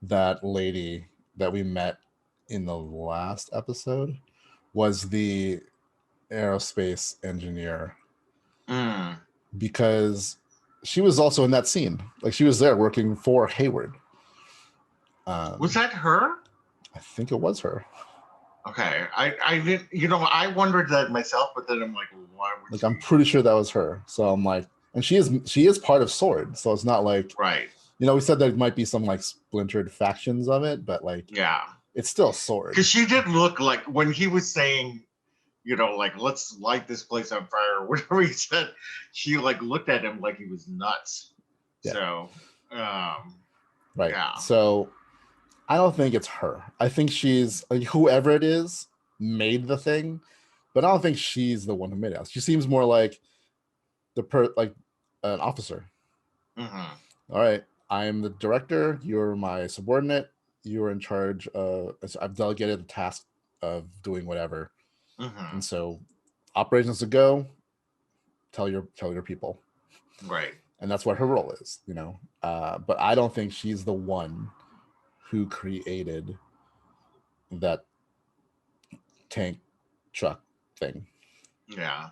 that lady that we met in the last episode was the aerospace engineer, because she was also in that scene. Like she was there working for Hayward. Was that her? I think it was her. Okay, I did. I wondered that myself, but then I'm like, why would? Like, I'm pretty sure that was her. So I'm like, and she is part of SWORD, so it's not like right. We said there might be some like splintered factions of it, but like, yeah, it's still SWORD. Because she did look like when he was saying, like, let's light this place on fire, or whatever he said, she like looked at him like he was nuts. Yeah. So, right. Yeah. So I don't think it's her. I think she's like, whoever it is made the thing, but I don't think she's the one who made it. She seems more like like an officer. All right, I'm the director. You're my subordinate. You're in charge. I've delegated the task of doing whatever, and so operations to go. Tell your people. Right. And that's what her role is, But I don't think she's the one who created that tank truck thing. Yeah.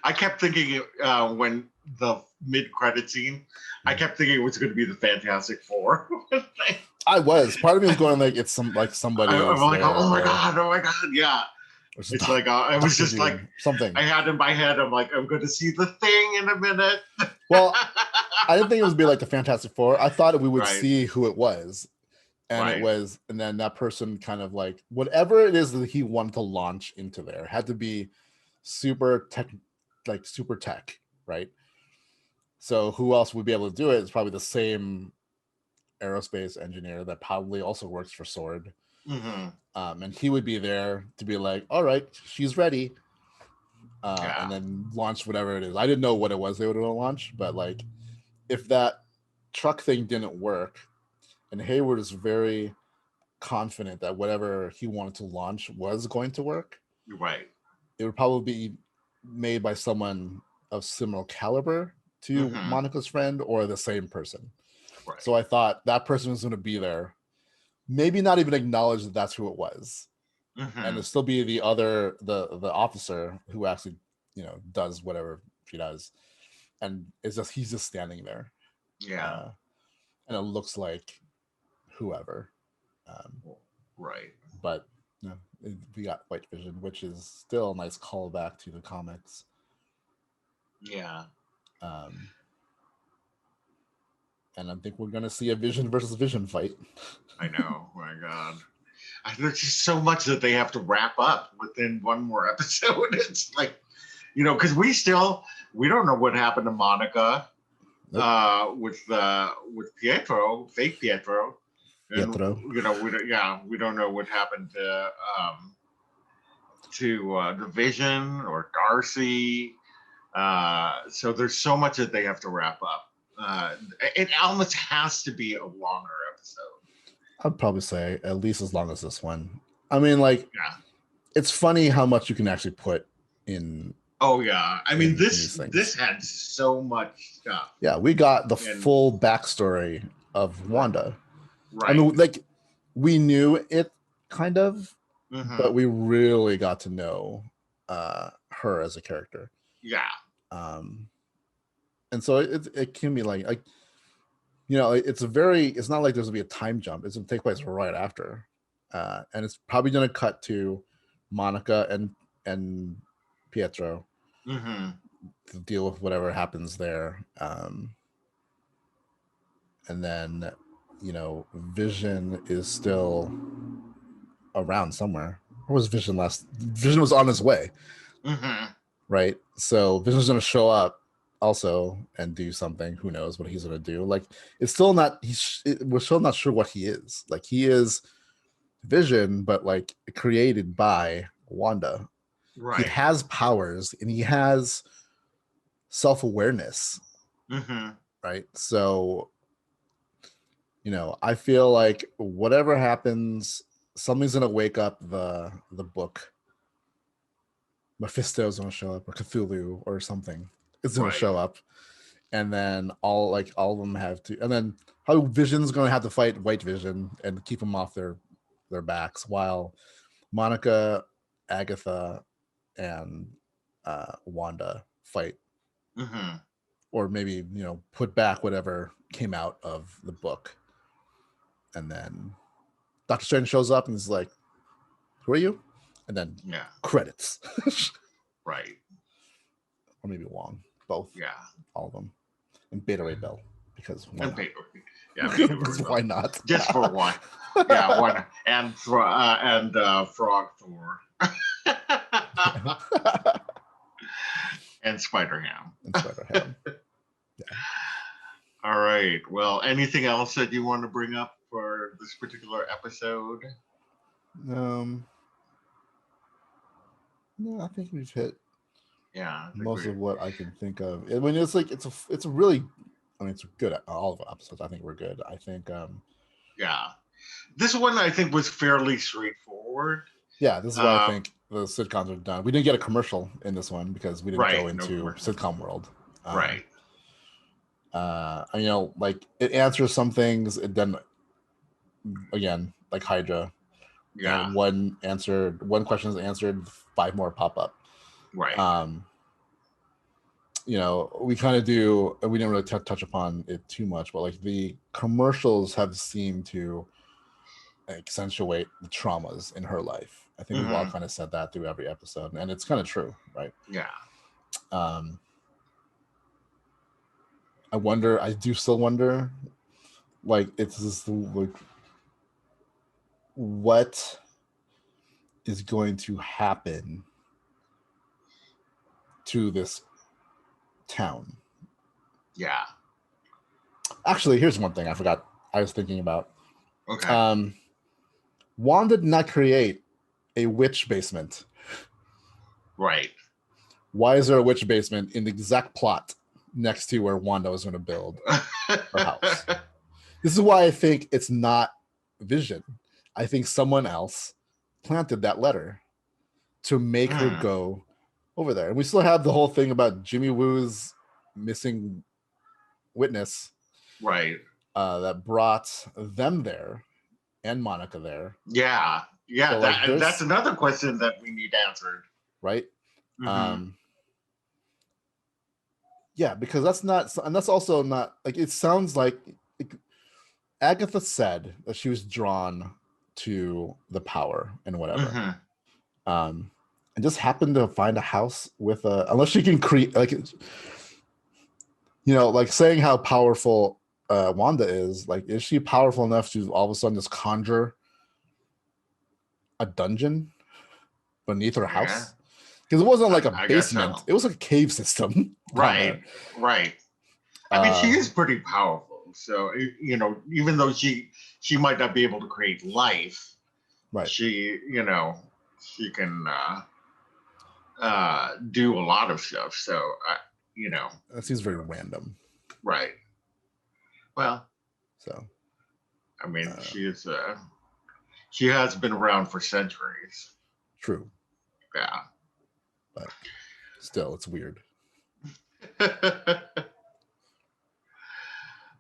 I kept thinking when the mid-credit scene, I kept thinking it was going to be the Fantastic Four. Part of me was going like, it's somebody. I'm like, oh my god, yeah. It's like it was just like something. I had in my head. I'm like, I'm going to see the Thing in a minute. Well, I didn't think it would be like the Fantastic Four. I thought we would see who it was, and it was, and then that person kind of like whatever it is that he wanted to launch into there had to be super tech, right? So who else would be able to do it? It's probably the same aerospace engineer that probably also works for SWORD. And he would be there to be like, all right, she's ready, and then launch whatever it is. I didn't know what it was they were going to launch, but like if that truck thing didn't work, and Hayward is very confident that whatever he wanted to launch was going to work, right, it would probably be made by someone of similar caliber to Monica's friend or the same person. Right. So I thought that person was going to be there, maybe not even acknowledge that that's who it was, and it'll still be the other the officer who actually does whatever she does, and he's just standing there. Yeah, and it looks like whoever. Right. But we got White Vision, which is still a nice callback to the comics. Yeah. And I think we're going to see a Vision versus Vision fight. I know. My God. There's just so much that they have to wrap up within one more episode. It's like, because we don't know what happened to Monica with Pietro, fake Pietro. And, Pietro. We don't know what happened to to the Vision or Darcy. So there's so much that they have to wrap up. It almost has to be a longer episode. I'd probably say at least as long as this one. I mean, like, it's funny how much you can actually put in. Oh yeah, I mean this had so much stuff. Yeah, we got the full backstory of Wanda. Right. I mean, like, we knew it kind of, but we really got to know her as a character. Yeah. And so it can be like you know, it's not like there's gonna be a time jump. It's gonna take place right after, and it's probably gonna cut to Monica and Pietro to deal with whatever happens there, and then, you know, Vision is still around somewhere. Where was Vision last? Vision was on his way, right? So Vision's gonna show up also and do something. Who knows what he's gonna do? Like, it's still not. We're still not sure what he is. Like, he is Vision, but like created by Wanda. Right. He has powers and he has self-awareness. Right. So, you know, I feel like whatever happens, something's gonna wake up the book. Mephisto's gonna show up, or Cthulhu or something. It's gonna show up, and then all of them have to, and then how Vision's gonna have to fight White Vision and keep them off their backs, while Monica, Agatha, and Wanda fight, or maybe, you know, put back whatever came out of the book, and then Doctor Strange shows up and is like, "Who are you?" And then credits. Right. Or maybe Wong. Both. Yeah. All of them. And Beta Ray Bill. Because why not? Why not? Just for one. Yeah, one. And Frog Thor. And Spider-Ham. Yeah. All right. Well, anything else that you want to bring up for this particular episode? No, I think we've hit most of what I can think of. I mean, it's like it's a really, I mean, it's good. All of the episodes, I think, were good. I think. This one I think was fairly straightforward. Yeah, this is why I think the sitcoms are done. We didn't get a commercial in this one because we didn't go into sitcom world. Right. You know, like, it answers some things. It then, again, like Hydra. Yeah. One question is answered, 5 more pop up. Right. You know, we kind of do. We didn't really touch upon it too much, but like, the commercials have seemed to accentuate the traumas in her life. I think we've all kind of said that through every episode, and it's kind of true, right? Yeah. I do still wonder, like, it's this, like, what is going to happen to this town? Yeah. Actually, here's one thing I forgot. I was thinking about. Okay. Wanda did not create a witch basement. Right. Why is there a witch basement in the exact plot next to where Wanda was going to build her house? This is why I think it's not Vision. I think someone else planted that letter to make her go over there. And we still have the whole thing about Jimmy Woo's missing witness. Right. That brought them there and Monica there. Yeah. Yeah. So, like, that's another question that we need answered. Right. Yeah, because that's also not, like, it sounds like Agatha said that she was drawn to the power and whatever. And just happened to find a house with unless she can create, like, you know, like, saying how powerful Wanda is, like, is she powerful enough to all of a sudden just conjure a dungeon beneath her house? Because it wasn't like a basement, it was like a cave system. Right. I mean, she is pretty powerful. So, you know, even though she might not be able to create life, right? She, you know, she can do a lot of stuff. So, that seems very random. Right. Well, so I mean, she has been around for centuries. True. Yeah. But still, it's weird.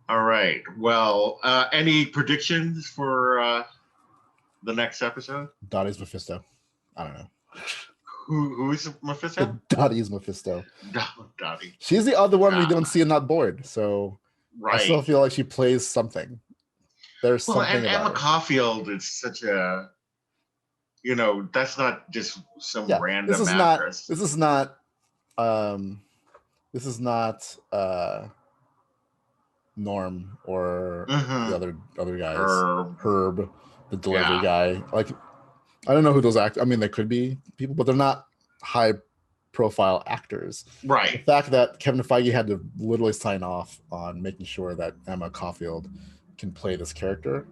All right. Well, any predictions for the next episode? Dottie's Mephisto. I don't know. Who's Mephisto? Dottie's Mephisto. Dottie. She's the other one we don't see in Not Bored. So I still feel like she plays something. There's something and about Emma her. Caulfield is such a, that's not just some random actress. This is not Norm or the other guys. Herb, the delivery guy. Like, I don't know who those actors. I mean, they could be people, but they're not high profile actors. Right. The fact that Kevin Feige had to literally sign off on making sure that Emma Caulfield can play this character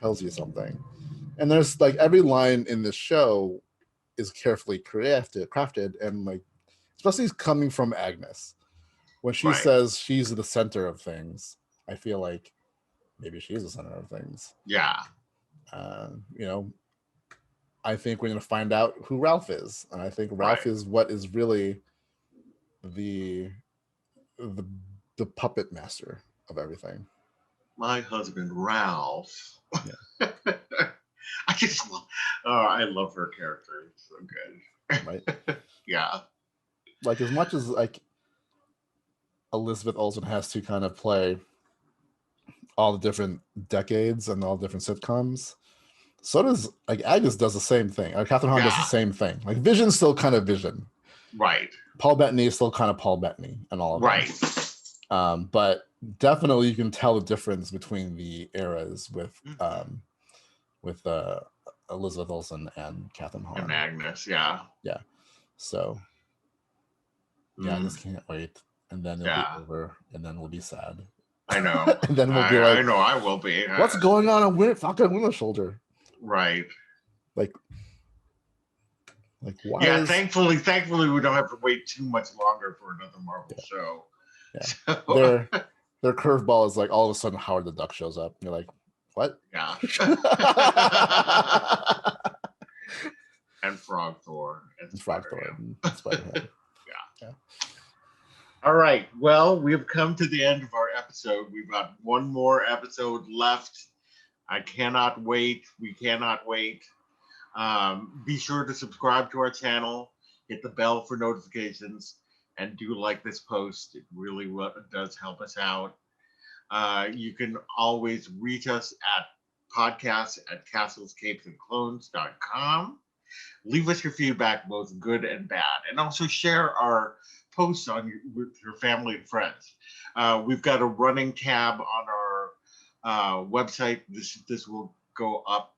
tells you something. And there's like every line in this show is carefully crafted, and like, especially coming from Agnes. When she says she's the center of things, I feel like maybe she's the center of things. Yeah. I think we're going to find out who Ralph is. And I think Ralph is what is really the puppet master of everything. My husband, Ralph. Yeah. I love her character. It's so good. Right. Yeah. Like, as much as like Elizabeth Olsen has to kind of play all the different decades and all the different sitcoms, so does like Agnes does the same thing. Like Catherine Hahn does the same thing. Like Vision's still kind of Vision. Right. Paul Bettany is still kind of Paul Bettany and all of that. But definitely you can tell the difference between the eras with Elizabeth Olsen and Catherine Hahn. And Agnes, yeah. Yeah. So I just can't wait. And then it'll be over, and then we'll be sad. I know. And then we'll be like, I know I will be. What's going on fucking Windows Shoulder? Right. Like why? Yeah, thankfully we don't have to wait too much longer for another Marvel show. Yeah. So. Their curveball is like all of a sudden Howard the Duck shows up. And you're like, what? Yeah. And Frog Thor. And Frog Thor. And Spider-Man. Yeah. All right. Well, we've come to the end of our episode. We've got one more episode left. I cannot wait. We cannot wait. Be sure to subscribe to our channel, hit the bell for notifications, and do like this post. It really does help us out. You can always reach us at podcasts@castlescapesandclones.com. Leave us your feedback, both good and bad, and also share our posts with your family and friends. We've got a running tab on our website. This will go up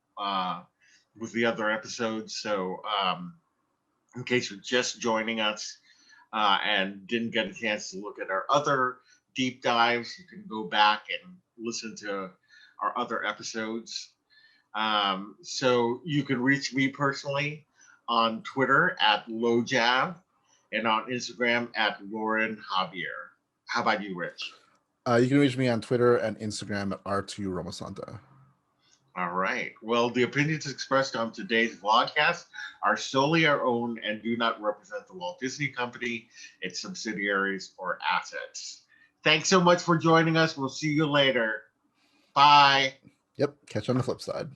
with the other episodes. So in case you're just joining us and didn't get a chance to look at our other deep dives, you can go back and listen to our other episodes. So you can reach me personally on Twitter @LowJav and on Instagram @Loren Javier. How about you, Rich? You can reach me on Twitter and Instagram @R2Romasanta. All right. Well, the opinions expressed on today's vlogcast are solely our own and do not represent the Walt Disney Company, its subsidiaries, or assets. Thanks so much for joining us. We'll see you later. Bye. Yep. Catch you on the flip side.